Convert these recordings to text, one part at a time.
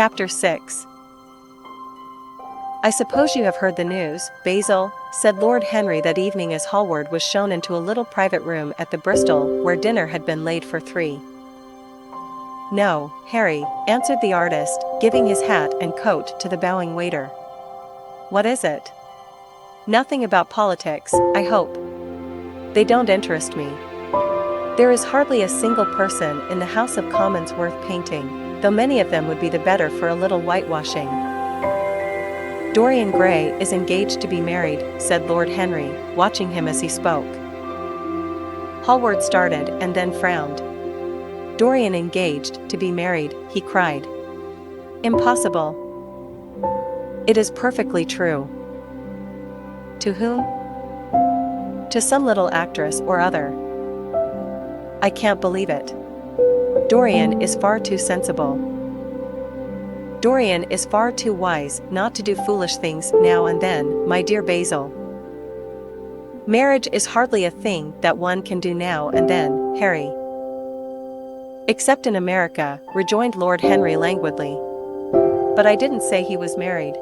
Chapter 6. I suppose you have heard the news, Basil, said Lord Henry that evening as Hallward was shown into a little private room at the Bristol where dinner had been laid for three. No, Harry, answered the artist, giving his hat and coat to the bowing waiter. What is it? Nothing about politics, I hope. They don't interest me. There is hardly a single person in the House of Commons worth painting, though many of them would be the better for a little whitewashing. Dorian Gray is engaged to be married, said Lord Henry, watching him as he spoke. Hallward started and then frowned. Dorian engaged to be married, he cried. Impossible. It is perfectly true. To whom? To some little actress or other. I can't believe it. Dorian is far too sensible. Dorian is far too wise not to do foolish things now and then, my dear Basil. Marriage is hardly a thing that one can do now and then, Harry. Except in America, rejoined Lord Henry languidly. But I didn't say he was married.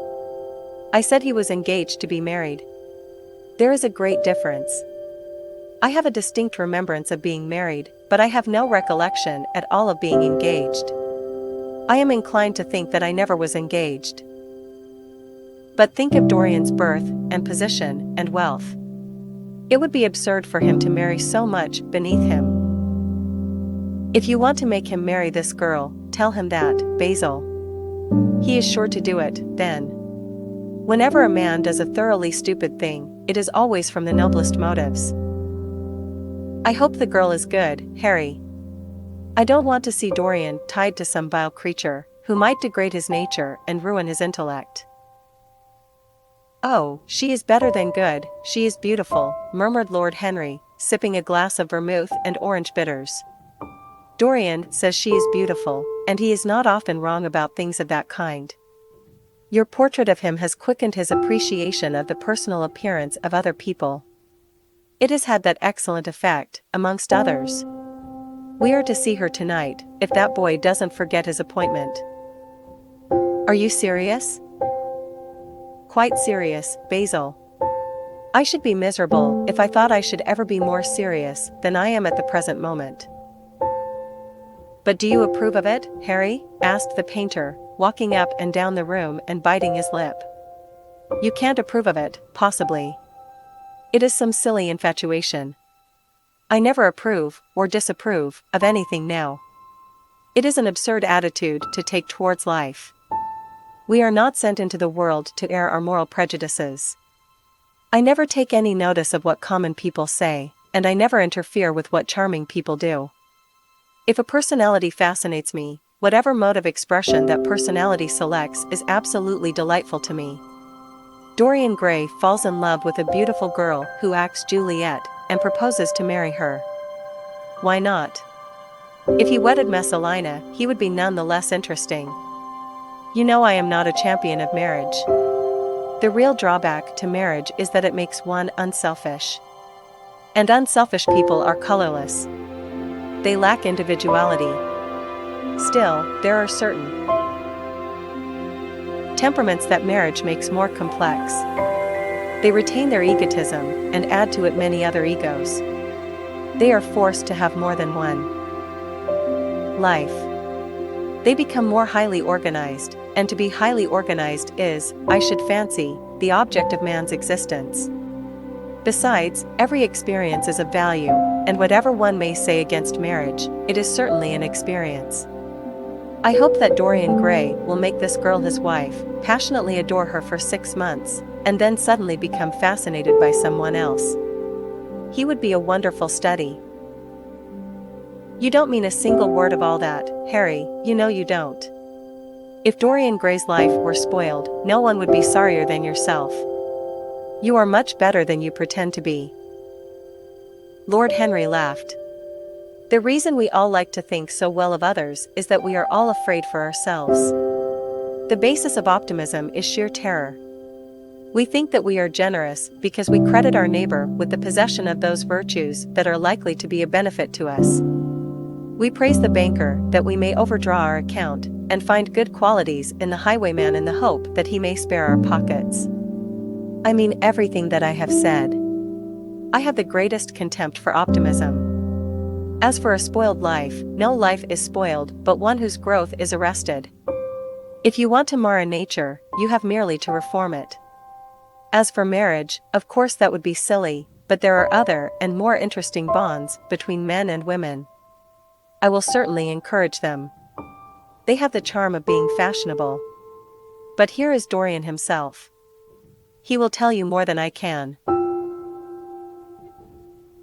I said he was engaged to be married. There is a great difference. I have a distinct remembrance of being married, but I have no recollection at all of being engaged. I am inclined to think that I never was engaged. But think of Dorian's birth, and position, and wealth. It would be absurd for him to marry so much beneath him. If you want to make him marry this girl, tell him that, Basil. He is sure to do it, then. Whenever a man does a thoroughly stupid thing, it is always from the noblest motives. I hope the girl is good, Harry. I don't want to see Dorian tied to some vile creature, who might degrade his nature and ruin his intellect. Oh, she is better than good, she is beautiful, murmured Lord Henry, sipping a glass of vermouth and orange bitters. Dorian says she is beautiful, and he is not often wrong about things of that kind. Your portrait of him has quickened his appreciation of the personal appearance of other people. It has had that excellent effect, amongst others. We are to see her tonight, if that boy doesn't forget his appointment. Are you serious? Quite serious, Basil. I should be miserable if I thought I should ever be more serious than I am at the present moment. But do you approve of it, Harry? Asked the painter, walking up and down the room and biting his lip. You can't approve of it, possibly. It is some silly infatuation. I never approve, or disapprove, of anything now. It is an absurd attitude to take towards life. We are not sent into the world to air our moral prejudices. I never take any notice of what common people say, and I never interfere with what charming people do. If a personality fascinates me, whatever mode of expression that personality selects is absolutely delightful to me. Dorian Gray falls in love with a beautiful girl who acts Juliet, and proposes to marry her. Why not? If he wedded Messalina, he would be none the less interesting. You know I am not a champion of marriage. The real drawback to marriage is that it makes one unselfish. And unselfish people are colorless. They lack individuality. Still, there are certain temperaments that marriage makes more complex. They retain their egotism, and add to it many other egos. They are forced to have more than one life. They become more highly organized, and to be highly organized is, I should fancy, the object of man's existence. Besides, every experience is of value, and whatever one may say against marriage, it is certainly an experience. I hope that Dorian Gray will make this girl his wife, passionately adore her for 6 months, and then suddenly become fascinated by someone else. He would be a wonderful study. You don't mean a single word of all that, Harry, you know you don't. If Dorian Gray's life were spoiled, no one would be sorrier than yourself. You are much better than you pretend to be. Lord Henry laughed. The reason we all like to think so well of others is that we are all afraid for ourselves. The basis of optimism is sheer terror. We think that we are generous because we credit our neighbor with the possession of those virtues that are likely to be a benefit to us. We praise the banker that we may overdraw our account, and find good qualities in the highwayman in the hope that he may spare our pockets. I mean everything that I have said. I have the greatest contempt for optimism. As for a spoiled life, no life is spoiled but one whose growth is arrested. If you want to mar a nature, you have merely to reform it. As for marriage, of course that would be silly, but there are other and more interesting bonds between men and women. I will certainly encourage them. They have the charm of being fashionable. But here is Dorian himself. He will tell you more than I can.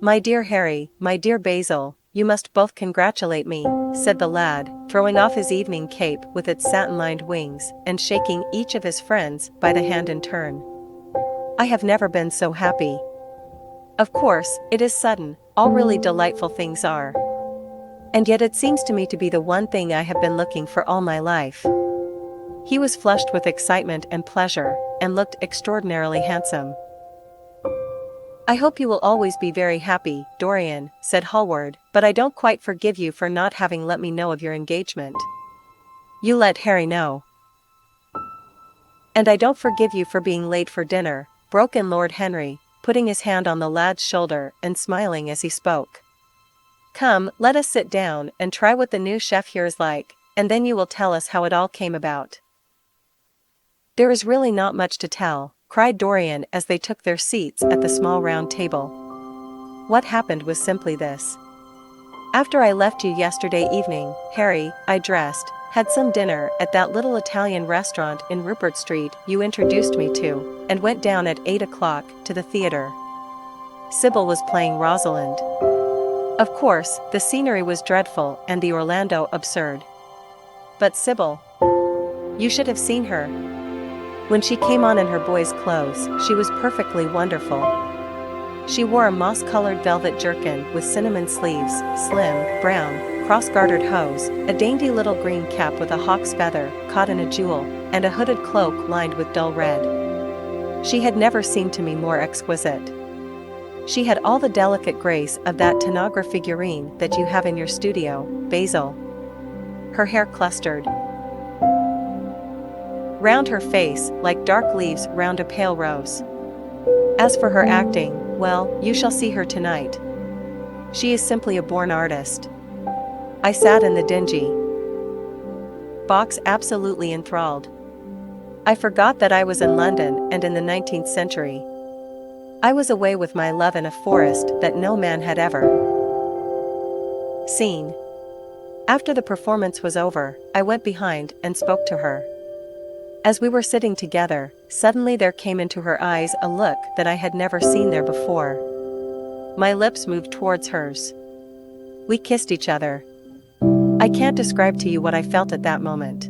My dear Harry, my dear Basil, you must both congratulate me, said the lad, throwing off his evening cape with its satin-lined wings, and shaking each of his friends by the hand in turn. I have never been so happy. Of course, it is sudden, all really delightful things are. And yet it seems to me to be the one thing I have been looking for all my life. He was flushed with excitement and pleasure, and looked extraordinarily handsome. I hope you will always be very happy, Dorian, said Hallward, but I don't quite forgive you for not having let me know of your engagement. You let Harry know. And I don't forgive you for being late for dinner, broke in Lord Henry, putting his hand on the lad's shoulder and smiling as he spoke. Come, let us sit down and try what the new chef here is like, and then you will tell us how it all came about. There is really not much to tell, cried Dorian as they took their seats at the small round table. What happened was simply this. After I left you yesterday evening, Harry, I dressed, had some dinner at that little Italian restaurant in Rupert Street you introduced me to, and went down at 8 o'clock to the theatre. Sybil was playing Rosalind. Of course, the scenery was dreadful and the Orlando absurd. But Sybil, you should have seen her. When she came on in her boy's clothes, she was perfectly wonderful. She wore a moss-colored velvet jerkin with cinnamon sleeves, slim, brown, cross-gartered hose, a dainty little green cap with a hawk's feather caught in a jewel, and a hooded cloak lined with dull red. She had never seemed to me more exquisite. She had all the delicate grace of that Tanagra figurine that you have in your studio, Basil. Her hair clustered round her face like dark leaves round a pale rose. As for her acting, well, you shall see her tonight. She is simply a born artist. I sat in the dingy box absolutely enthralled. I forgot that I was in London and in the 19th century. I was away with my love in a forest that no man had ever seen. After the performance was over, I went behind and spoke to her. As we were sitting together, suddenly there came into her eyes a look that I had never seen there before. My lips moved towards hers. We kissed each other. I can't describe to you what I felt at that moment.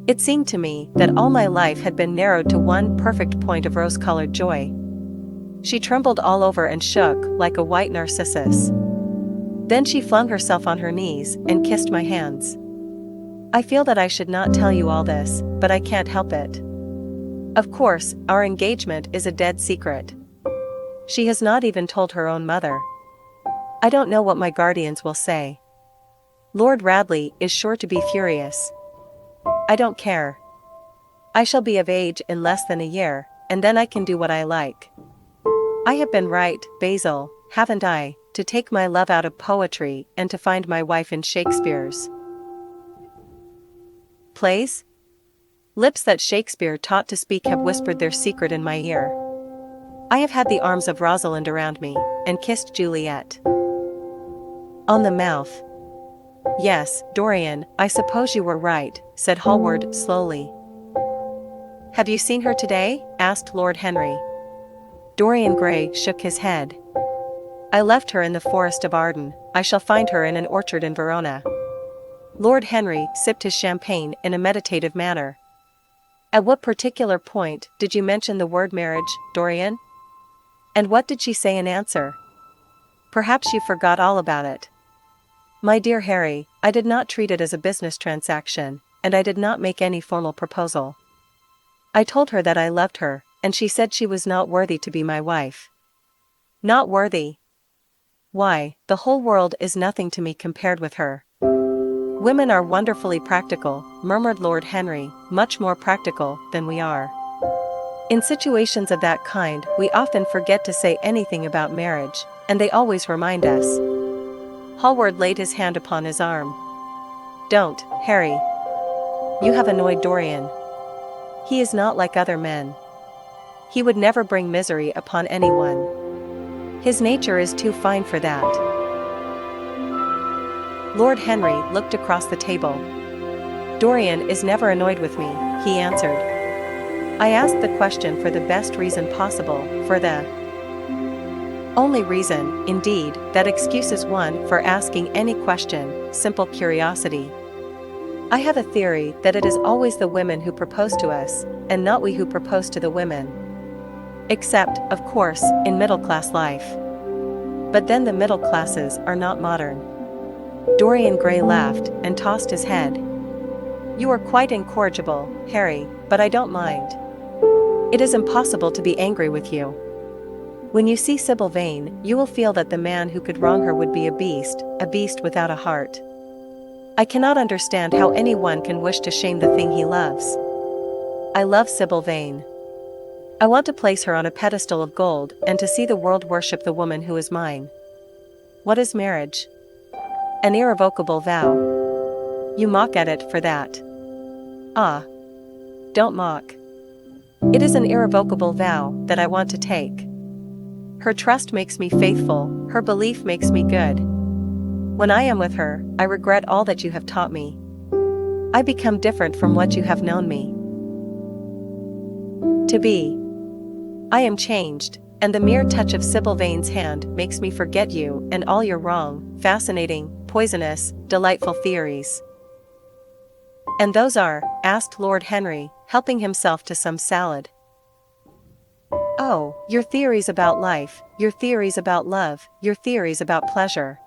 It seemed to me that all my life had been narrowed to one perfect point of rose-colored joy. She trembled all over and shook like a white narcissus. Then she flung herself on her knees and kissed my hands. I feel that I should not tell you all this, but I can't help it. Of course, our engagement is a dead secret. She has not even told her own mother. I don't know what my guardians will say. Lord Radley is sure to be furious. I don't care. I shall be of age in less than a year, and then I can do what I like. I have been right, Basil, haven't I, to take my love out of poetry and to find my wife in Shakespeare's plays? Lips that Shakespeare taught to speak have whispered their secret in my ear. I have had the arms of Rosalind around me, and kissed Juliet on the mouth. Yes, Dorian, I suppose you were right, said Hallward slowly. Have you seen her today? Asked Lord Henry. Dorian Gray shook his head. I left her in the forest of Arden. I shall find her in an orchard in Verona. Lord Henry sipped his champagne in a meditative manner. At what particular point did you mention the word marriage, Dorian? And what did she say in answer? Perhaps you forgot all about it. My dear Harry, I did not treat it as a business transaction, and I did not make any formal proposal. I told her that I loved her, and she said she was not worthy to be my wife. Not worthy? Why, the whole world is nothing to me compared with her. Women are wonderfully practical, murmured Lord Henry, much more practical than we are. In situations of that kind, we often forget to say anything about marriage, and they always remind us. Hallward laid his hand upon his arm. Don't, Harry. You have annoyed Dorian. He is not like other men. He would never bring misery upon anyone. His nature is too fine for that. Lord Henry looked across the table. Dorian is never annoyed with me, he answered. I asked the question for the best reason possible, for the only reason, indeed, that excuses one for asking any question, simple curiosity. I have a theory that it is always the women who propose to us, and not we who propose to the women. Except, of course, in middle-class life. But then the middle classes are not modern. Dorian Gray laughed and tossed his head. You are quite incorrigible, Harry, but I don't mind. It is impossible to be angry with you. When you see Sybil Vane, you will feel that the man who could wrong her would be a beast without a heart. I cannot understand how anyone can wish to shame the thing he loves. I love Sybil Vane. I want to place her on a pedestal of gold and to see the world worship the woman who is mine. What is marriage? An irrevocable vow. You mock at it for that. Ah. Don't mock. It is an irrevocable vow that I want to take. Her trust makes me faithful, her belief makes me good. When I am with her, I regret all that you have taught me. I become different from what you have known me to be. I am changed, and the mere touch of Sybil Vane's hand makes me forget you and all your wrong, fascinating, poisonous, delightful theories. And those are? Asked Lord Henry, helping himself to some salad. Oh, your theories about life, your theories about love, your theories about pleasure.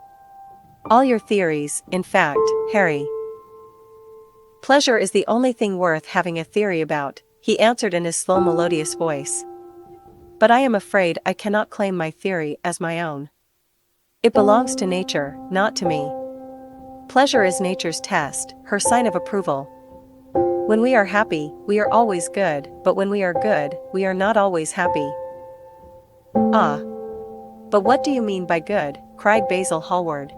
All your theories, in fact, Harry. Pleasure is the only thing worth having a theory about, he answered in his slow melodious voice. But I am afraid I cannot claim my theory as my own. It belongs to nature, not to me. Pleasure is nature's test, her sign of approval. When we are happy, we are always good, but when we are good, we are not always happy. Ah. But what do you mean by good? Cried Basil Hallward.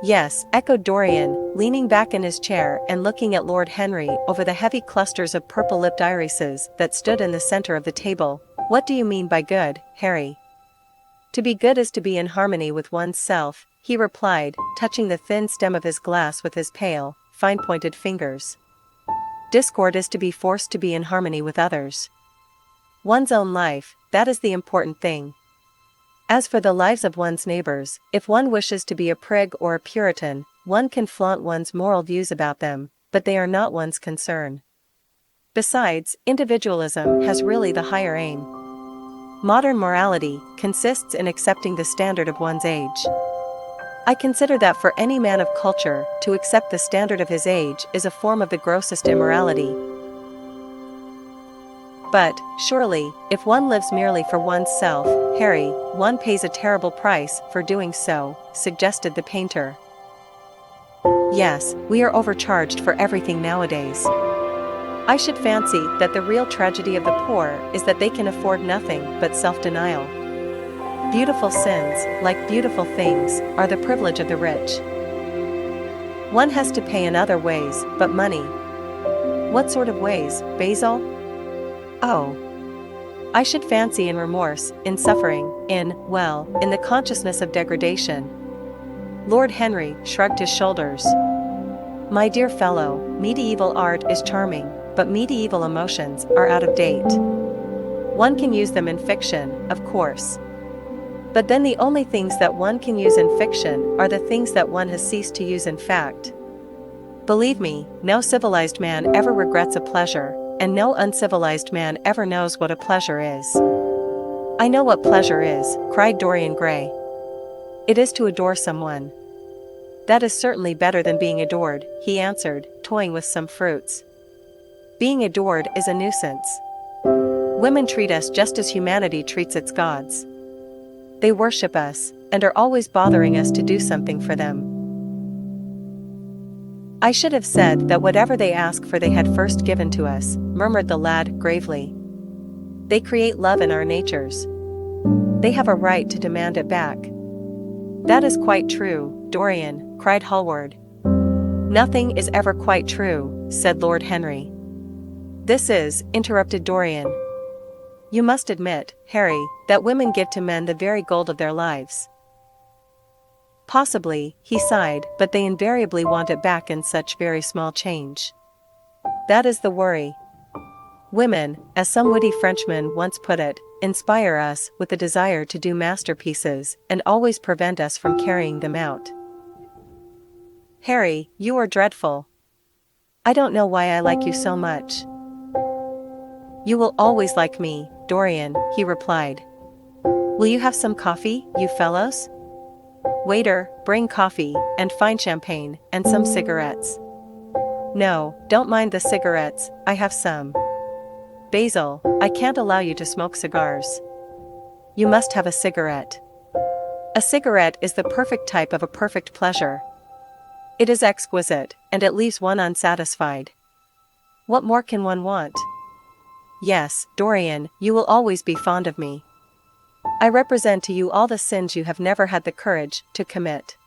Yes, echoed Dorian, leaning back in his chair and looking at Lord Henry over the heavy clusters of purple-lipped irises that stood in the center of the table. What do you mean by good, Harry? To be good is to be in harmony with one's self, he replied, touching the thin stem of his glass with his pale, fine-pointed fingers. Discord is to be forced to be in harmony with others. One's own life, that is the important thing. As for the lives of one's neighbors, if one wishes to be a prig or a Puritan, one can flaunt one's moral views about them, but they are not one's concern. Besides, individualism has really the higher aim. Modern morality consists in accepting the standard of one's age. I consider that for any man of culture, to accept the standard of his age is a form of the grossest immorality. But, surely, if one lives merely for one's self, Harry, one pays a terrible price for doing so, suggested the painter. Yes, we are overcharged for everything nowadays. I should fancy that the real tragedy of the poor is that they can afford nothing but self-denial. Beautiful sins, like beautiful things, are the privilege of the rich. One has to pay in other ways, but money. What sort of ways, Basil? Oh. I should fancy in remorse, in suffering, in the consciousness of degradation. Lord Henry shrugged his shoulders. My dear fellow, medieval art is charming, but medieval emotions are out of date. One can use them in fiction, of course. But then the only things that one can use in fiction are the things that one has ceased to use in fact. Believe me, no civilized man ever regrets a pleasure, and no uncivilized man ever knows what a pleasure is. I know what pleasure is, cried Dorian Gray. It is to adore someone. That is certainly better than being adored, he answered, toying with some fruits. Being adored is a nuisance. Women treat us just as humanity treats its gods. They worship us, and are always bothering us to do something for them. I should have said that whatever they ask for they had first given to us, murmured the lad gravely. They create love in our natures. They have a right to demand it back. That is quite true, Dorian, cried Hallward. Nothing is ever quite true, said Lord Henry. This is, interrupted Dorian. You must admit, Harry, that women give to men the very gold of their lives. Possibly, he sighed, but they invariably want it back in such very small change. That is the worry. Women, as some witty Frenchman once put it, inspire us with the desire to do masterpieces and always prevent us from carrying them out. Harry, you are dreadful. I don't know why I like you so much. You will always like me, Dorian, he replied. Will you have some coffee, you fellows? Waiter, bring coffee, and fine champagne, and some cigarettes. No, don't mind the cigarettes, I have some. Basil, I can't allow you to smoke cigars. You must have a cigarette. A cigarette is the perfect type of a perfect pleasure. It is exquisite, and it leaves one unsatisfied. What more can one want? Yes, Dorian, you will always be fond of me. I represent to you all the sins you have never had the courage to commit.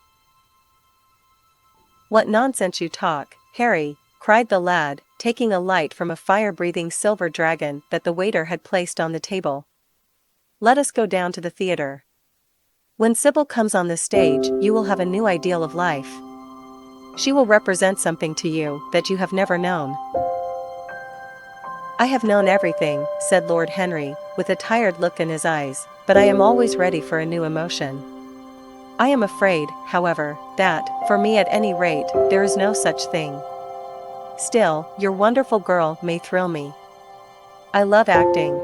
What nonsense you talk, Harry, cried the lad, taking a light from a fire-breathing silver dragon that the waiter had placed on the table. Let us go down to the theater. When Sybil comes on the stage, you will have a new ideal of life. She will represent something to you that you have never known. I have known everything, said Lord Henry, with a tired look in his eyes, but I am always ready for a new emotion. I am afraid, however, that, for me at any rate, there is no such thing. Still, your wonderful girl may thrill me. I love acting.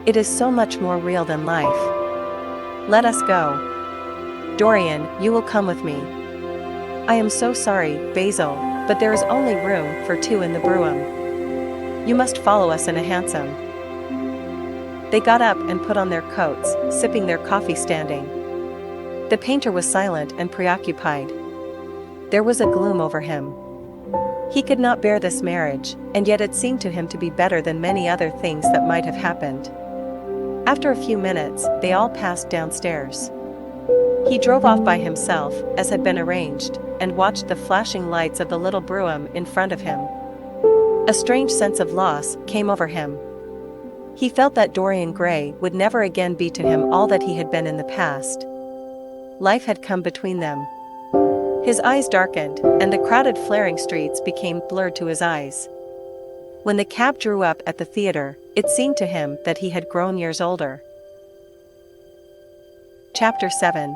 It is so much more real than life. Let us go. Dorian, you will come with me. I am so sorry, Basil, but there is only room for two in the brougham. You must follow us in a hansom. They got up and put on their coats, sipping their coffee standing. The painter was silent and preoccupied. There was a gloom over him. He could not bear this marriage, and yet it seemed to him to be better than many other things that might have happened. After a few minutes, they all passed downstairs. He drove off by himself, as had been arranged, and watched the flashing lights of the little brougham in front of him. A strange sense of loss came over him. He felt that Dorian Gray would never again be to him all that he had been in the past. Life had come between them. His eyes darkened, and the crowded flaring streets became blurred to his eyes. When the cab drew up at the theater, it seemed to him that he had grown years older. Chapter 7.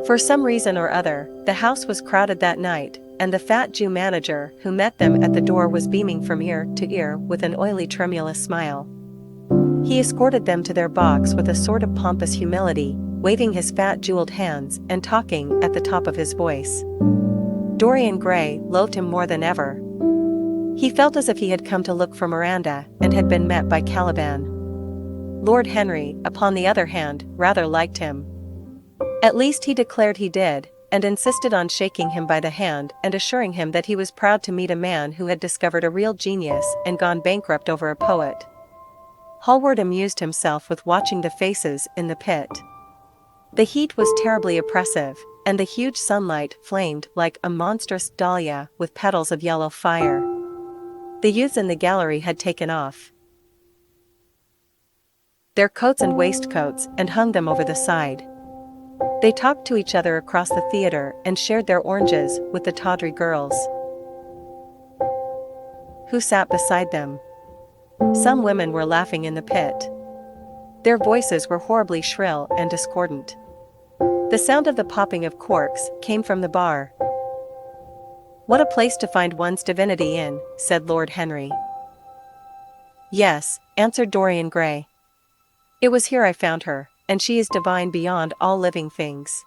For some reason or other, the house was crowded that night, and the fat Jew manager who met them at the door was beaming from ear to ear with an oily tremulous smile. He escorted them to their box with a sort of pompous humility, waving his fat jeweled hands and talking at the top of his voice. Dorian Gray loathed him more than ever. He felt as if he had come to look for Miranda and had been met by Caliban. Lord Henry, upon the other hand, rather liked him. At least he declared he did, and insisted on shaking him by the hand and assuring him that he was proud to meet a man who had discovered a real genius and gone bankrupt over a poet. Hallward amused himself with watching the faces in the pit. The heat was terribly oppressive, and the huge sunlight flamed like a monstrous dahlia with petals of yellow fire. The youths in the gallery had taken off their coats and waistcoats and hung them over the side. They talked to each other across the theater and shared their oranges with the tawdry girls who sat beside them. Some women were laughing in the pit. Their voices were horribly shrill and discordant. The sound of the popping of corks came from the bar. What a place to find one's divinity in, said Lord Henry. Yes, answered Dorian Gray. It was here I found her, and she is divine beyond all living things.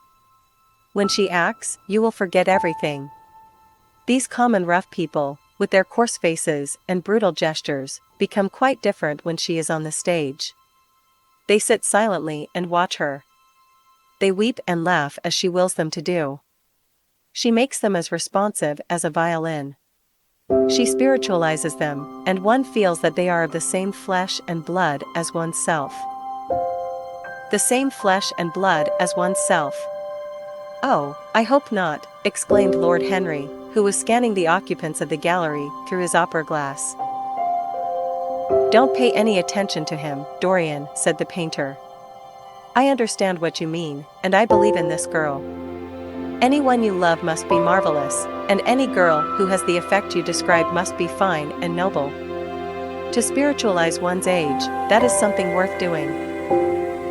When she acts, you will forget everything. These common rough people, with their coarse faces and brutal gestures, become quite different when she is on the stage. They sit silently and watch her. they weep and laugh as she wills them to do. She makes them as responsive as a violin. She spiritualizes them, and one feels that they are of the same flesh and blood as oneself. The same flesh and blood as oneself. "Oh, I hope not," exclaimed Lord Henry, who was scanning the occupants of the gallery through his opera glass. "Don't pay any attention to him, Dorian," said the painter. "I understand what you mean, and I believe in this girl. Anyone you love must be marvelous, and any girl who has the effect you describe must be fine and noble. To spiritualize one's age, that is something worth doing.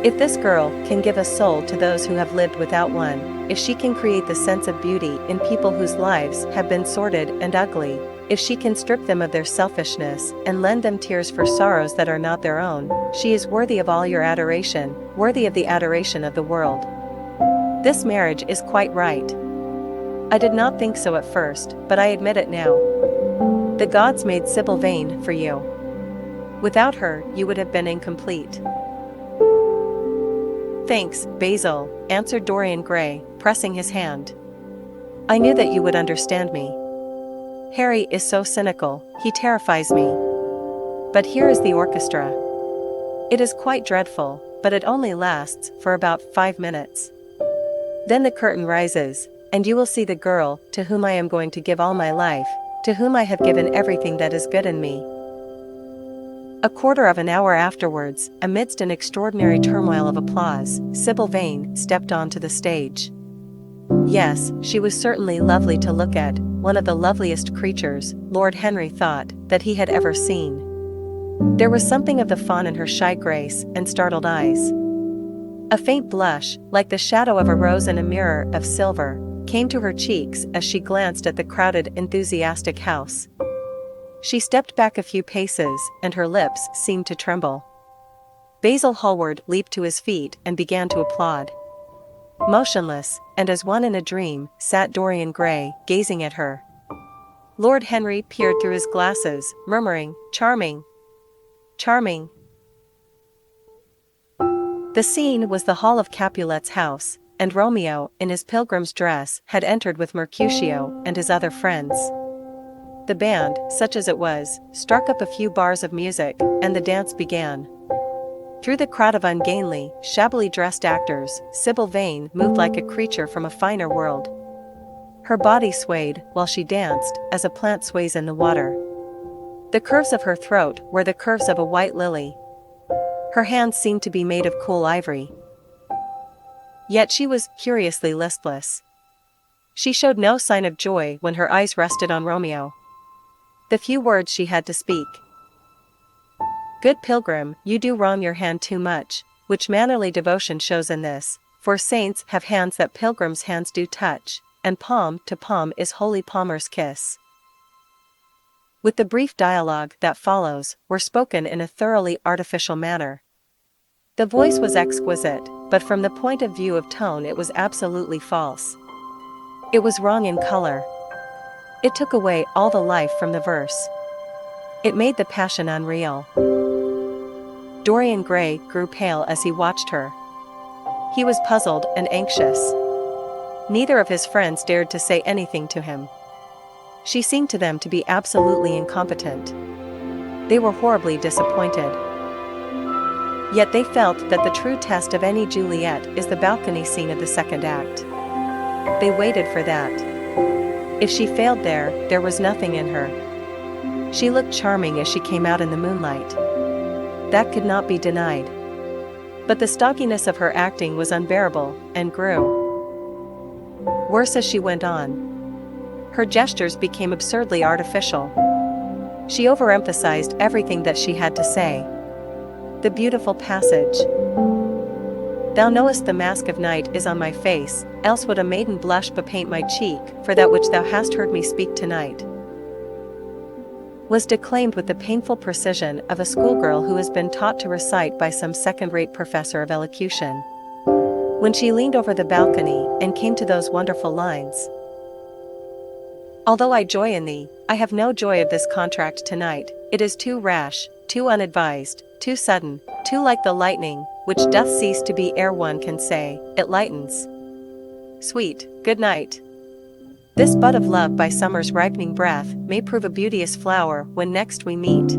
If this girl can give a soul to those who have lived without one, if she can create the sense of beauty in people whose lives have been sordid and ugly, if she can strip them of their selfishness and lend them tears for sorrows that are not their own, she is worthy of all your adoration, worthy of the adoration of the world. This marriage is quite right. I did not think so at first, but I admit it now. The gods made Sybil Vane for you. Without her, you would have been incomplete." "Thanks, Basil," answered Dorian Gray, pressing his hand. "I knew that you would understand me. Harry is so cynical, he terrifies me. But here is the orchestra. It is quite dreadful, but it only lasts for about 5 minutes. Then the curtain rises, and you will see the girl to whom I am going to give all my life, to whom I have given everything that is good in me." A quarter of an hour afterwards, amidst an extraordinary turmoil of applause, Sybil Vane stepped onto the stage. Yes, she was certainly lovely to look at, one of the loveliest creatures, Lord Henry thought, that he had ever seen. There was something of the fawn in her shy grace and startled eyes. A faint blush, like the shadow of a rose in a mirror of silver, came to her cheeks as she glanced at the crowded, enthusiastic house. She stepped back a few paces, and her lips seemed to tremble. Basil Hallward leaped to his feet and began to applaud. Motionless, and as one in a dream, sat Dorian Gray, gazing at her. Lord Henry peered through his glasses, murmuring, "Charming! Charming!" The scene was the hall of Capulet's house, and Romeo, in his pilgrim's dress, had entered with Mercutio and his other friends. The band, such as it was, struck up a few bars of music, and the dance began. Through the crowd of ungainly, shabbily dressed actors, Sybil Vane moved like a creature from a finer world. Her body swayed while she danced, as a plant sways in the water. The curves of her throat were the curves of a white lily. Her hands seemed to be made of cool ivory. Yet she was curiously listless. She showed no sign of joy when her eyes rested on Romeo. The few words she had to speak. "Good pilgrim, you do wrong your hand too much, which mannerly devotion shows in this, for saints have hands that pilgrims' hands do touch, and palm to palm is holy palmer's kiss." With the brief dialogue that follows, were spoken in a thoroughly artificial manner. The voice was exquisite, but from the point of view of tone it was absolutely false. It was wrong in color. It took away all the life from the verse. It made the passion unreal. Dorian Gray grew pale as he watched her. He was puzzled and anxious. Neither of his friends dared to say anything to him. She seemed to them to be absolutely incompetent. They were horribly disappointed. Yet they felt that the true test of any Juliet is the balcony scene of the second act. They waited for that. If she failed there, there was nothing in her. She looked charming as she came out in the moonlight. That could not be denied. But the stockiness of her acting was unbearable, and grew worse as she went on. Her gestures became absurdly artificial. She overemphasized everything that she had to say. The beautiful passage. "Thou knowest the mask of night is on my face, else would a maiden blush bepaint my cheek, for that which thou hast heard me speak tonight," was declaimed with the painful precision of a schoolgirl who has been taught to recite by some second-rate professor of elocution. When she leaned over the balcony and came to those wonderful lines, "Although I joy in thee, I have no joy of this contract tonight, it is too rash, too unadvised, too sudden, too like the lightning, which doth cease to be ere one can say, it lightens. Sweet, good night. This bud of love by summer's ripening breath may prove a beauteous flower when next we meet.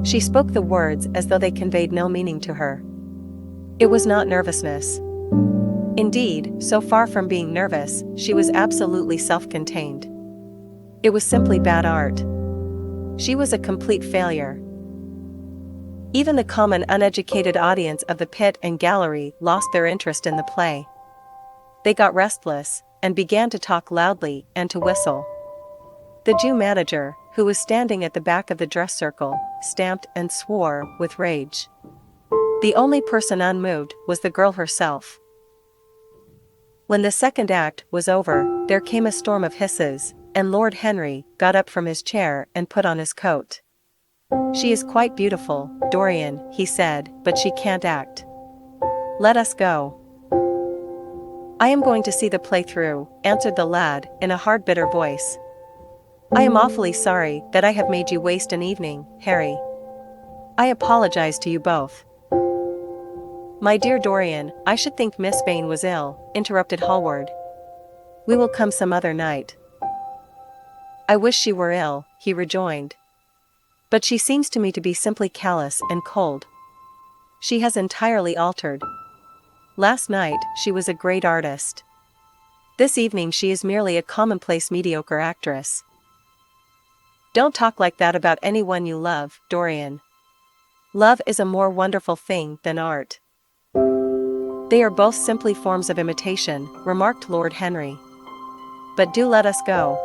She spoke the words as though they conveyed no meaning to her. It was not nervousness. Indeed, so far from being nervous, she was absolutely self-contained. It was simply bad art. She was a complete failure. Even the common uneducated audience of the pit and gallery lost their interest in the play. They got restless, and began to talk loudly and to whistle. The Jew manager, who was standing at the back of the dress circle, stamped and swore with rage. The only person unmoved was the girl herself. When the second act was over, there came a storm of hisses, and Lord Henry got up from his chair and put on his coat. "She is quite beautiful, Dorian," he said, "but she can't act. Let us go." "I am going to see the play through," answered the lad, in a hard, bitter voice. "I am awfully sorry that I have made you waste an evening, Harry. I apologize to you both." "My dear Dorian, I should think Miss Vane was ill," interrupted Hallward. "We will come some other night." "I wish she were ill," he rejoined. "But she seems to me to be simply callous and cold. She has entirely altered. Last night, she was a great artist. This evening she is merely a commonplace mediocre actress." "Don't talk like that about anyone you love, Dorian. Love is a more wonderful thing than art." "They are both simply forms of imitation," remarked Lord Henry. "But do let us go.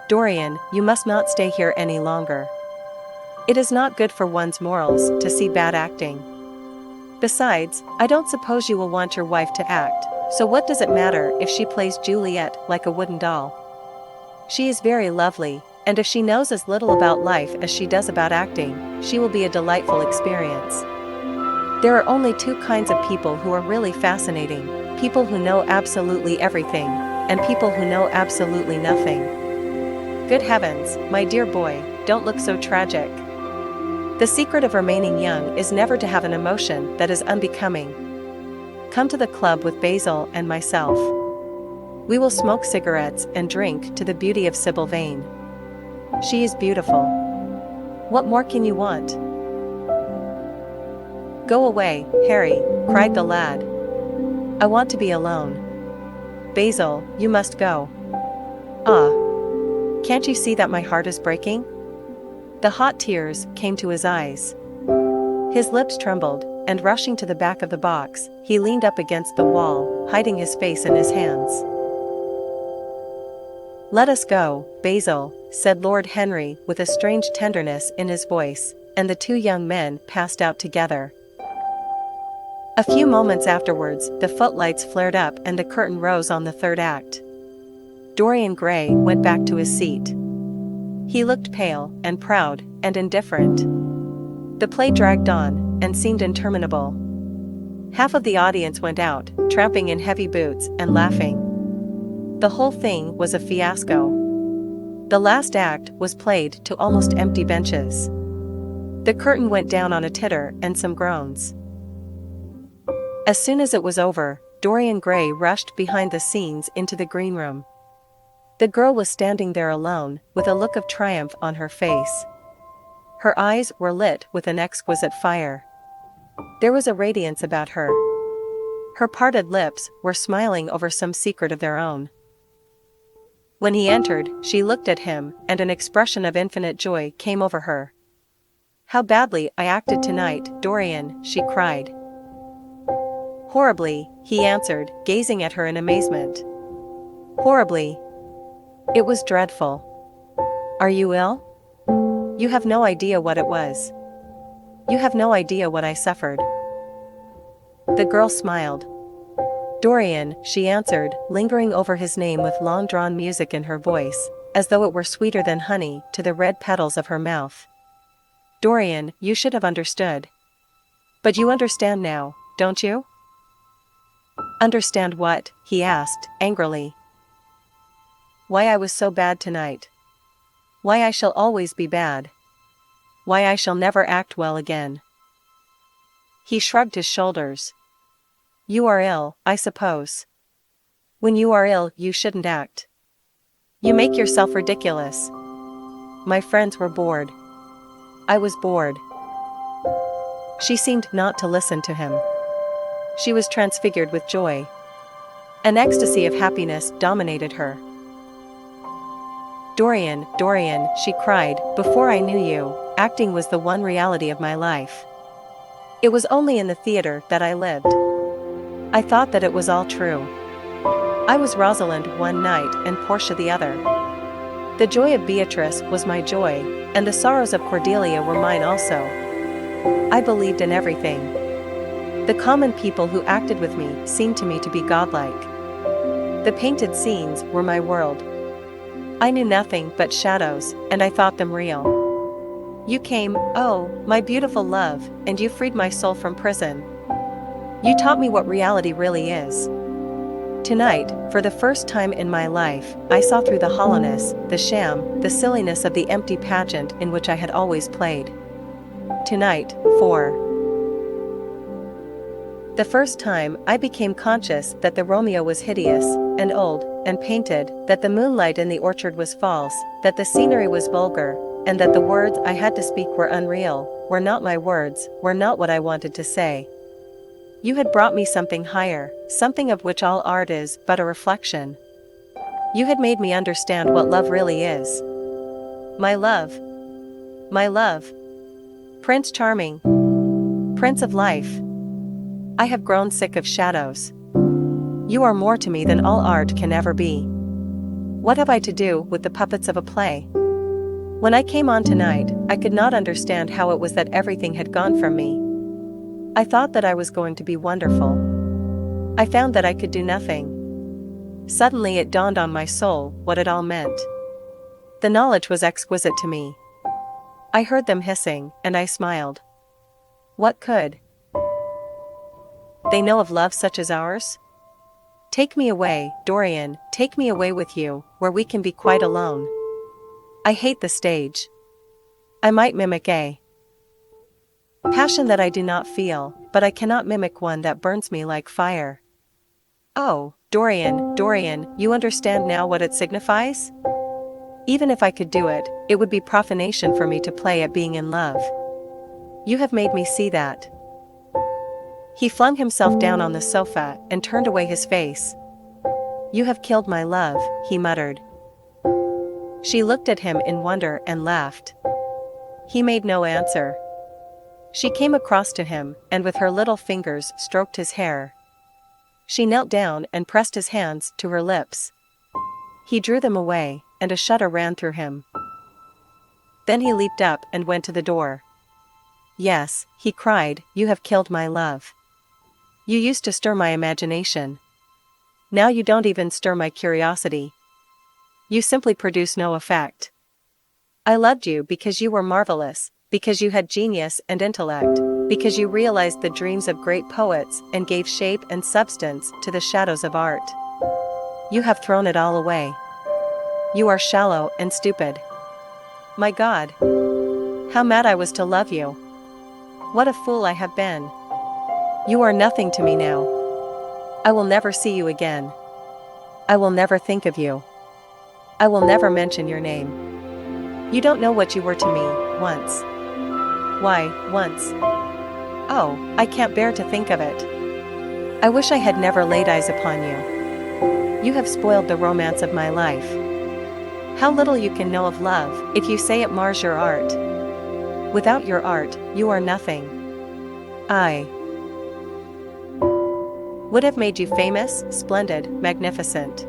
Dorian, you must not stay here any longer. It is not good for one's morals to see bad acting. Besides, I don't suppose you will want your wife to act, so what does it matter if she plays Juliet like a wooden doll? She is very lovely, and if she knows as little about life as she does about acting, she will be a delightful experience. There are only two kinds of people who are really fascinating: people who know absolutely everything, and people who know absolutely nothing." "Good heavens, my dear boy, don't look so tragic. The secret of remaining young is never to have an emotion that is unbecoming. Come to the club with Basil and myself. We will smoke cigarettes and drink to the beauty of Sybil Vane. She is beautiful. What more can you want?" "Go away, Harry," cried the lad. "I want to be alone. Basil, you must go." "Ah! Can't you see that my heart is breaking?" The hot tears came to his eyes. His lips trembled, and rushing to the back of the box, he leaned up against the wall, hiding his face in his hands. "Let us go, Basil," said Lord Henry with a strange tenderness in his voice, and the two young men passed out together. A few moments afterwards, the footlights flared up and the curtain rose on the third act. Dorian Gray went back to his seat. He looked pale, and proud, and indifferent. The play dragged on, and seemed interminable. Half of the audience went out, tramping in heavy boots and laughing. The whole thing was a fiasco. The last act was played to almost empty benches. The curtain went down on a titter and some groans. As soon as it was over, Dorian Gray rushed behind the scenes into the green room. The girl was standing there alone, with a look of triumph on her face. Her eyes were lit with an exquisite fire. There was a radiance about her. Her parted lips were smiling over some secret of their own. When he entered, she looked at him, and an expression of infinite joy came over her. "How badly I acted tonight, Dorian," she cried. "Horribly," he answered, gazing at her in amazement. "Horribly. It was dreadful. Are you ill? You have no idea what it was. You have no idea what I suffered." The girl smiled. "Dorian," she answered, lingering over his name with long-drawn music in her voice, as though it were sweeter than honey to the red petals of her mouth. "Dorian, you should have understood. But you understand now, don't you?" "Understand what?" he asked, angrily. "Why I was so bad tonight. Why I shall always be bad." why I shall never act well again." He shrugged his shoulders. "You are ill, I suppose. When you are ill, you shouldn't act. You make yourself ridiculous." My friends were bored. I was bored. She seemed not to listen to him. She was transfigured with joy. An ecstasy of happiness dominated her. "Dorian, Dorian," she cried, "before I knew you, acting was the one reality of my life. It was only in the theater that I lived. I thought that it was all true. I was Rosalind one night and Portia the other. The joy of Beatrice was my joy, and the sorrows of Cordelia were mine also. I believed in everything. The common people who acted with me seemed to me to be godlike. The painted scenes were my world. I knew nothing but shadows, and I thought them real. You came, oh, my beautiful love, and you freed my soul from prison. You taught me what reality really is. Tonight, for the first time in my life, I saw through the hollowness, the sham, the silliness of the empty pageant in which I had always played. Tonight, for the first time, I became conscious that the Romeo was hideous, and old, and painted, that the moonlight in the orchard was false, that the scenery was vulgar, and that the words I had to speak were unreal, were not my words, were not what I wanted to say. You had brought me something higher, something of which all art is but a reflection. You had made me understand what love really is. My love. My love. Prince Charming. Prince of life. I have grown sick of shadows. You are more to me than all art can ever be. What have I to do with the puppets of a play? When I came on tonight, I could not understand how it was that everything had gone from me. I thought that I was going to be wonderful. I found that I could do nothing. Suddenly it dawned on my soul what it all meant. The knowledge was exquisite to me. I heard them hissing, and I smiled. What could they know of love such as ours? Take me away, Dorian, take me away with you, where we can be quite alone. I hate the stage. I might mimic a passion that I do not feel, but I cannot mimic one that burns me like fire. Oh, Dorian, Dorian, you understand now what it signifies? Even if I could do it, it would be profanation for me to play at being in love. You have made me see that. He flung himself down on the sofa and turned away his face. You have killed my love, he muttered. She looked at him in wonder and laughed. He made no answer. She came across to him, and with her little fingers stroked his hair. She knelt down and pressed his hands to her lips. He drew them away, and a shudder ran through him. Then he leaped up and went to the door. Yes, he cried, you have killed my love. You used to stir my imagination. Now you don't even stir my curiosity. You simply produce no effect. I loved you because you were marvelous, because you had genius and intellect, because you realized the dreams of great poets and gave shape and substance to the shadows of art. You have thrown it all away. You are shallow and stupid. My God! How mad I was to love you! What a fool I have been! You are nothing to me now. I will never see you again. I will never think of you. I will never mention your name. You don't know what you were to me, once. Why, once. Oh, I can't bear to think of it. I wish I had never laid eyes upon you. You have spoiled the romance of my life. How little you can know of love, if you say it mars your art. Without your art, you are nothing. I would have made you famous, splendid, magnificent.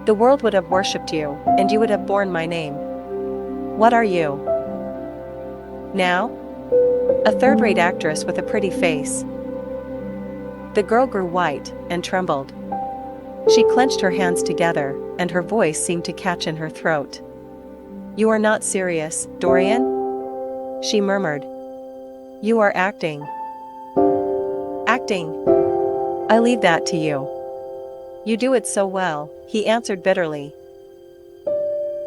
The world would have worshipped you, and you would have borne my name. What are you now? A third-rate actress with a pretty face. The girl grew white and trembled. She clenched her hands together, and her voice seemed to catch in her throat. You are not serious, Dorian? She murmured. You are acting. Acting. I leave that to you. You do it so well, he answered bitterly.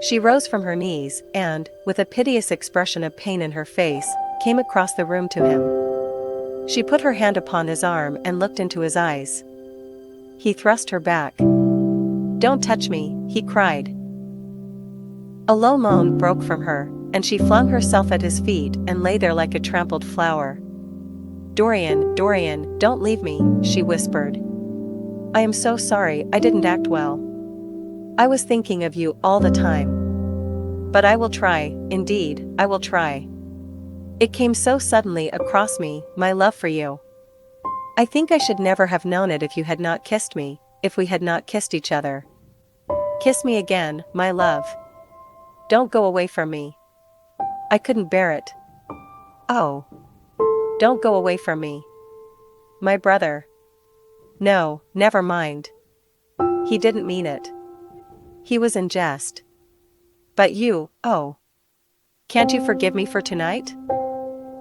She rose from her knees and, with a piteous expression of pain in her face, came across the room to him. She put her hand upon his arm and looked into his eyes. He thrust her back. "Don't touch me," he cried. A low moan broke from her, and she flung herself at his feet and lay there like a trampled flower. "Dorian, Dorian, don't leave me," she whispered. "I am so sorry, I didn't act well. I was thinking of you all the time. But I will try, indeed, I will try. It came so suddenly across me, my love for you. I think I should never have known it if you had not kissed me, if we had not kissed each other. Kiss me again, my love. Don't go away from me. I couldn't bear it. Oh. Don't go away from me. My brother. No, never mind. He didn't mean it. He was in jest. But you, oh. Can't you forgive me for tonight?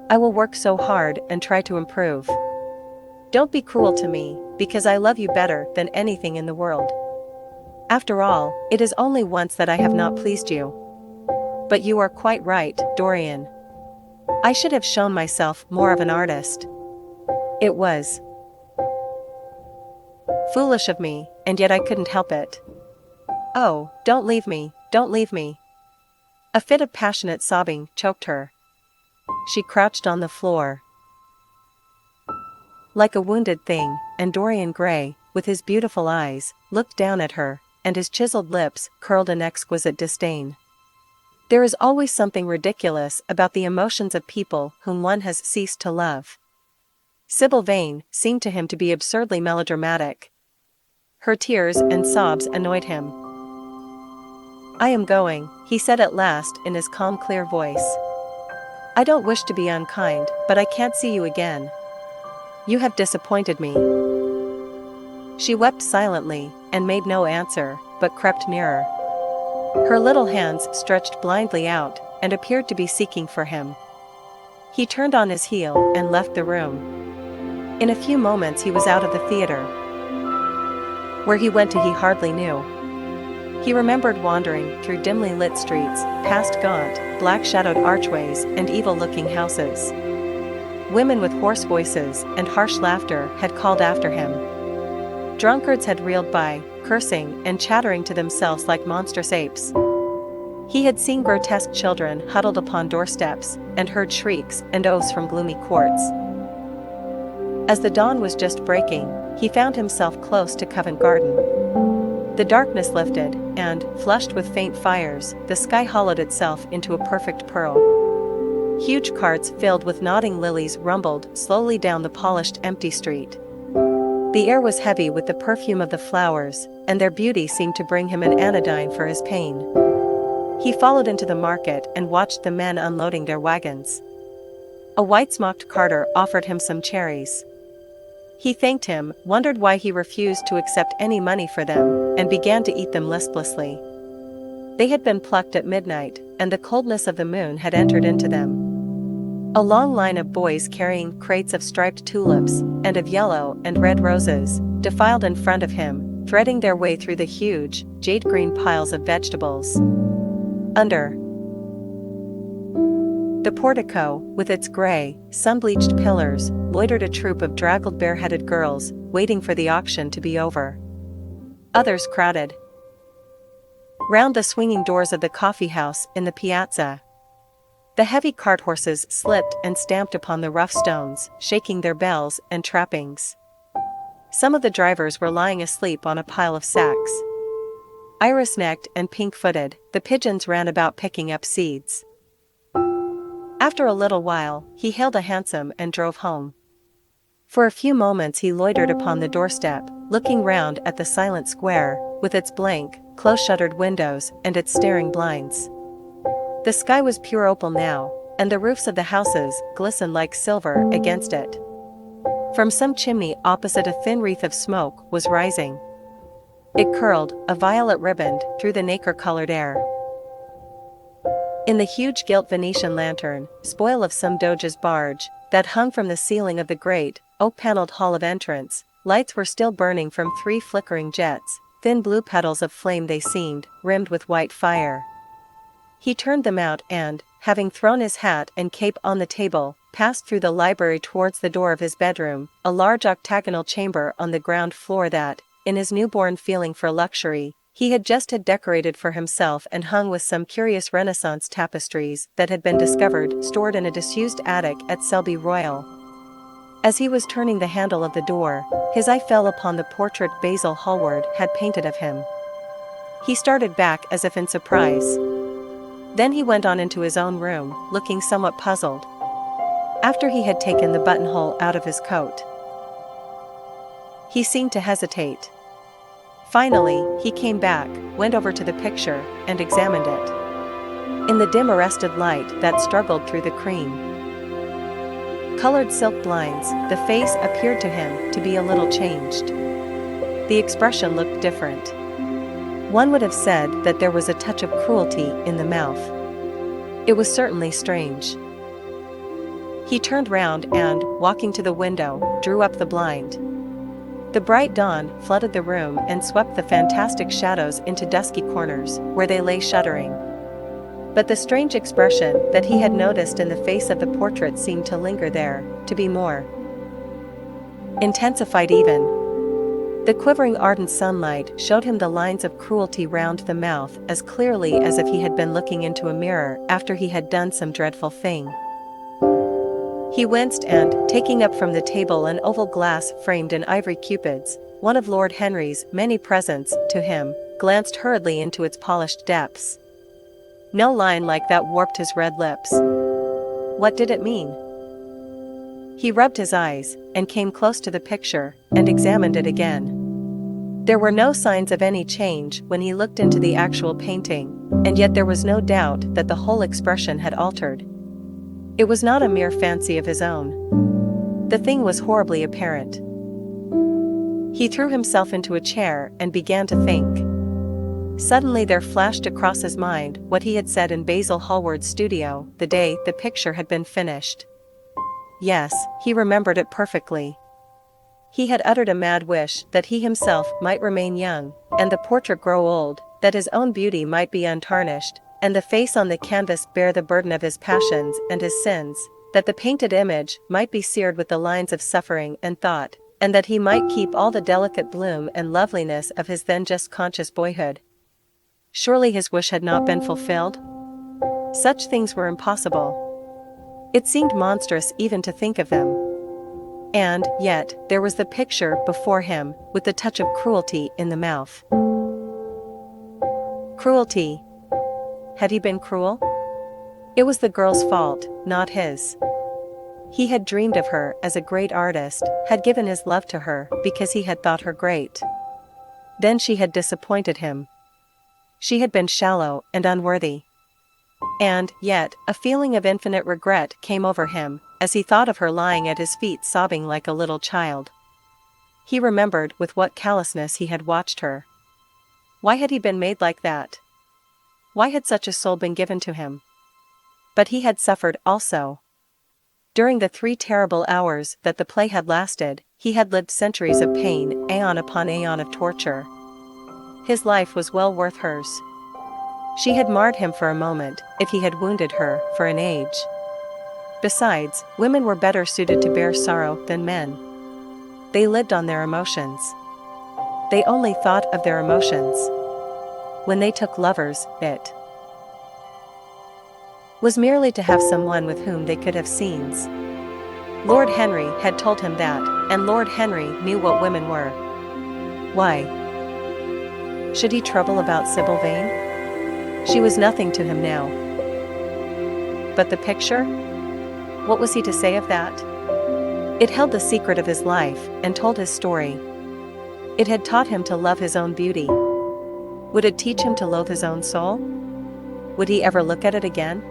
I will work so hard and try to improve. Don't be cruel to me, because I love you better than anything in the world. After all, it is only once that I have not pleased you. But you are quite right, Dorian. I should have shown myself more of an artist. It was foolish of me, and yet I couldn't help it. Oh, don't leave me, don't leave me. A fit of passionate sobbing choked her. She crouched on the floor like a wounded thing, and Dorian Gray, with his beautiful eyes, looked down at her, and his chiseled lips curled in exquisite disdain. There is always something ridiculous about the emotions of people whom one has ceased to love. Sybil Vane seemed to him to be absurdly melodramatic. Her tears and sobs annoyed him. "I am going," he said at last in his calm, clear voice. "I don't wish to be unkind, but I can't see you again. You have disappointed me." She wept silently, and made no answer, but crept nearer. Her little hands stretched blindly out, and appeared to be seeking for him. He turned on his heel and left the room. In a few moments he was out of the theater. Where he went to he hardly knew. He remembered wandering through dimly lit streets, past gaunt, black-shadowed archways and evil-looking houses. Women with hoarse voices and harsh laughter had called after him. Drunkards had reeled by, cursing and chattering to themselves like monstrous apes. He had seen grotesque children huddled upon doorsteps, and heard shrieks and oaths from gloomy courts. As the dawn was just breaking, he found himself close to Covent Garden. The darkness lifted, and, flushed with faint fires, the sky hollowed itself into a perfect pearl. Huge carts filled with nodding lilies rumbled slowly down the polished empty street. The air was heavy with the perfume of the flowers, and their beauty seemed to bring him an anodyne for his pain. He followed into the market and watched the men unloading their wagons. A white-smocked carter offered him some cherries. He thanked him, wondered why he refused to accept any money for them, and began to eat them listlessly. They had been plucked at midnight, and the coldness of the moon had entered into them. A long line of boys carrying crates of striped tulips, and of yellow and red roses, defiled in front of him, threading their way through the huge, jade-green piles of vegetables. Under the portico, with its gray, sun-bleached pillars, loitered a troop of draggled bareheaded girls, waiting for the auction to be over. Others crowded round the swinging doors of the coffee house in the piazza. The heavy cart horses slipped and stamped upon the rough stones, shaking their bells and trappings. Some of the drivers were lying asleep on a pile of sacks. Iris-necked and pink-footed, the pigeons ran about picking up seeds. After a little while, he hailed a hansom and drove home. For a few moments he loitered upon the doorstep, looking round at the silent square, with its blank, close-shuttered windows and its staring blinds. The sky was pure opal now, and the roofs of the houses glistened like silver against it. From some chimney opposite a thin wreath of smoke was rising. It curled, a violet riband, through the nacre-colored air. In the huge gilt Venetian lantern, spoil of some doge's barge, that hung from the ceiling of the great, oak-paneled hall of entrance, lights were still burning from 3 flickering jets, thin blue petals of flame they seemed, rimmed with white fire. He turned them out and, having thrown his hat and cape on the table, passed through the library towards the door of his bedroom, a large octagonal chamber on the ground floor that, in his newborn feeling for luxury, he had just had decorated for himself and hung with some curious Renaissance tapestries that had been discovered stored in a disused attic at Selby Royal. As he was turning the handle of the door, his eye fell upon the portrait Basil Hallward had painted of him. He started back as if in surprise. Then he went on into his own room, looking somewhat puzzled. After he had taken the buttonhole out of his coat, he seemed to hesitate. Finally, he came back, went over to the picture, and examined it. In the dim arrested light that struggled through the cream colored silk blinds, the face appeared to him to be a little changed. The expression looked different. One would have said that there was a touch of cruelty in the mouth. It was certainly strange. He turned round and, walking to the window, drew up the blind. The bright dawn flooded the room and swept the fantastic shadows into dusky corners, where they lay shuddering. But the strange expression that he had noticed in the face of the portrait seemed to linger there, to be more intensified even. The quivering ardent sunlight showed him the lines of cruelty round the mouth as clearly as if he had been looking into a mirror after he had done some dreadful thing. He winced and, taking up from the table an oval glass framed in ivory cupids, one of Lord Henry's many presents to him, glanced hurriedly into its polished depths. No line like that warped his red lips. What did it mean? He rubbed his eyes, and came close to the picture, and examined it again. There were no signs of any change when he looked into the actual painting, and yet there was no doubt that the whole expression had altered. It was not a mere fancy of his own. The thing was horribly apparent. He threw himself into a chair and began to think. Suddenly there flashed across his mind what he had said in Basil Hallward's studio the day the picture had been finished. Yes, he remembered it perfectly. He had uttered a mad wish that he himself might remain young, and the portrait grow old, that his own beauty might be untarnished, and the face on the canvas bear the burden of his passions and his sins, that the painted image might be seared with the lines of suffering and thought, and that he might keep all the delicate bloom and loveliness of his then just conscious boyhood. Surely his wish had not been fulfilled? Such things were impossible. It seemed monstrous even to think of them. And, yet, there was the picture before him, with the touch of cruelty in the mouth. Cruelty. Had he been cruel? It was the girl's fault, not his. He had dreamed of her as a great artist, had given his love to her because he had thought her great. Then she had disappointed him. She had been shallow and unworthy. And, yet, a feeling of infinite regret came over him, as he thought of her lying at his feet sobbing like a little child. He remembered with what callousness he had watched her. Why had he been made like that? Why had such a soul been given to him? But he had suffered also. During the 3 terrible hours that the play had lasted, he had lived centuries of pain, aeon upon aeon of torture. His life was well worth hers. She had marred him for a moment, if he had wounded her for an age. Besides, women were better suited to bear sorrow than men. They lived on their emotions. They only thought of their emotions. When they took lovers, it was merely to have someone with whom they could have scenes. Lord Henry had told him that, and Lord Henry knew what women were. Why should he trouble about Sybil Vane? She was nothing to him now. But the picture? What was he to say of that? It held the secret of his life and told his story. It had taught him to love his own beauty. Would it teach him to loathe his own soul? Would he ever look at it again?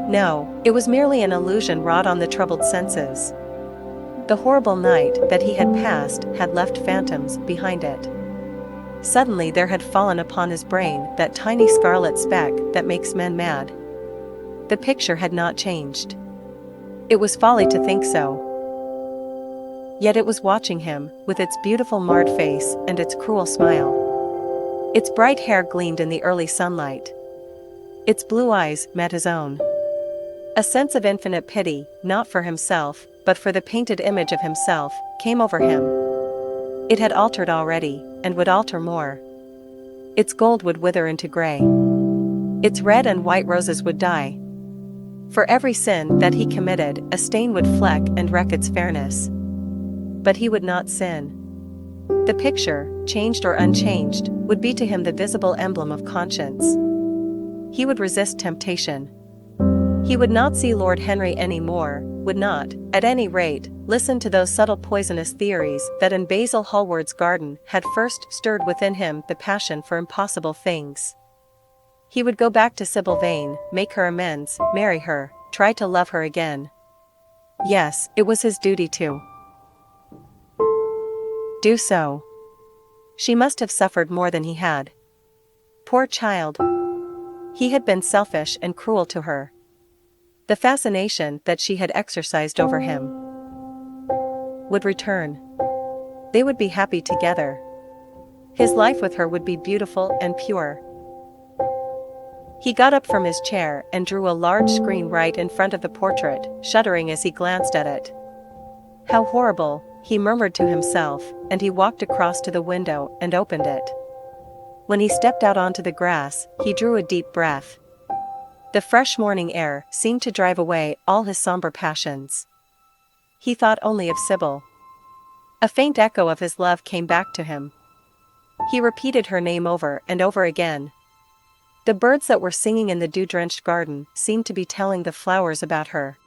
No, it was merely an illusion wrought on the troubled senses. The horrible night that he had passed had left phantoms behind it. Suddenly there had fallen upon his brain that tiny scarlet speck that makes men mad. The picture had not changed. It was folly to think so. Yet it was watching him, with its beautiful marred face and its cruel smile. Its bright hair gleamed in the early sunlight. Its blue eyes met his own. A sense of infinite pity, not for himself, but for the painted image of himself, came over him. It had altered already, and would alter more. Its gold would wither into gray. Its red and white roses would die. For every sin that he committed, a stain would fleck and wreck its fairness. But he would not sin. The picture, changed or unchanged, would be to him the visible emblem of conscience. He would resist temptation. He would not see Lord Henry any more, would not, at any rate, listen to those subtle poisonous theories that in Basil Hallward's garden had first stirred within him the passion for impossible things. He would go back to Sybil Vane, make her amends, marry her, try to love her again. Yes, it was his duty to do so. She must have suffered more than he had. Poor child. He had been selfish and cruel to her. The fascination that she had exercised over him would return. They would be happy together. His life with her would be beautiful and pure. He got up from his chair and drew a large screen right in front of the portrait, shuddering as he glanced at it. How horrible, he murmured to himself, and he walked across to the window and opened it. When he stepped out onto the grass, he drew a deep breath. The fresh morning air seemed to drive away all his somber passions. He thought only of Sybil. A faint echo of his love came back to him. He repeated her name over and over again. The birds that were singing in the dew-drenched garden seemed to be telling the flowers about her.